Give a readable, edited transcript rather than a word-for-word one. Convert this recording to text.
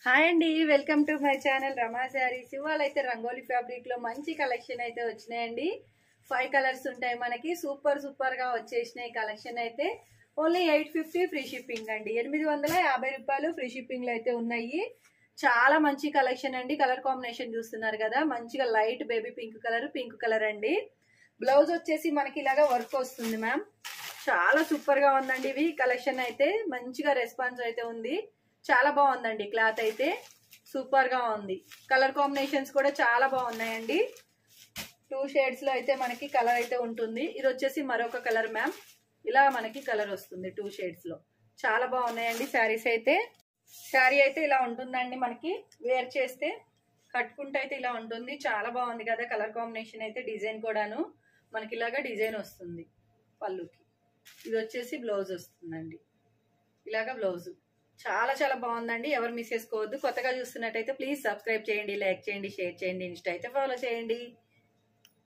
Hi అండి, welcome to my channel రమా శారీస్. ఇవాళ అయితే రంగోలీ ఫ్యాబ్రిక్ లో మంచి కలెక్షన్ అయితే వచ్చినాయండి. 5 కలర్స్ ఉంటాయి మనకి. సూపర్ గా వచ్చేసినాయి కలెక్షన్ అయితే. ఓన్లీ 850 ఫ్రీ షిప్పింగ్ అండి. 850 రూపాయలు ఫ్రీ షిప్పింగ్ లో అయితే ఉన్నాయి. చాలా మంచి కలెక్షన్ అండి. కలర్ కాంబినేషన్ చూస్తున్నారు కదా, మంచిగా లైట్ బేబీ పింక్ కలర్ అండి. బ్లౌజ్ వచ్చేసి మనకి ఇలాగా వర్క్ వస్తుంది మ్యామ్. చాలా సూపర్ గా ఉందండి. ఇవి కలెక్షన్ అయితే మంచిగా రెస్పాన్స్ అయితే ఉంది. చాలా బాగుందండి. క్లాత్ అయితే సూపర్ గా ఉంది. కలర్ కాంబినేషన్స్ కూడా చాలా బాగున్నాయండి. 2 షేడ్స్ లో అయితే మనకి కలర్ అయితే ఉంటుంది. ఇది వచ్చేసి మరొక కలర్ మ్యామ్. ఇలా మనకి కలర్ వస్తుంది 2 షేడ్స్ లో. చాలా బాగున్నాయండి శారీస్ అయితే. శారీ అయితే ఇలా ఉంటుందండి మనకి. వేర్ చేస్తే కట్టుకుంటే అయితే ఇలా ఉంటుంది. చాలా బాగుంది కదా కలర్ కాంబినేషన్ అయితే. డిజైన్ కూడాను మనకి ఇలాగా డిజైన్ వస్తుంది పళ్ళుకి. ఇది వచ్చేసి బ్లౌజ్ వస్తుందండి. ఇలాగా బ్లౌజ్ చాలా బాగుందండి. ఎవరు మిస్ చేసుకోవద్దు. కొత్తగా చూస్తున్నట్టయితే ప్లీజ్ సబ్స్క్రైబ్ చేయండి, లైక్ చేయండి, షేర్ చేయండి, ఇన్స్టా అయితే ఫాలో చేయండి.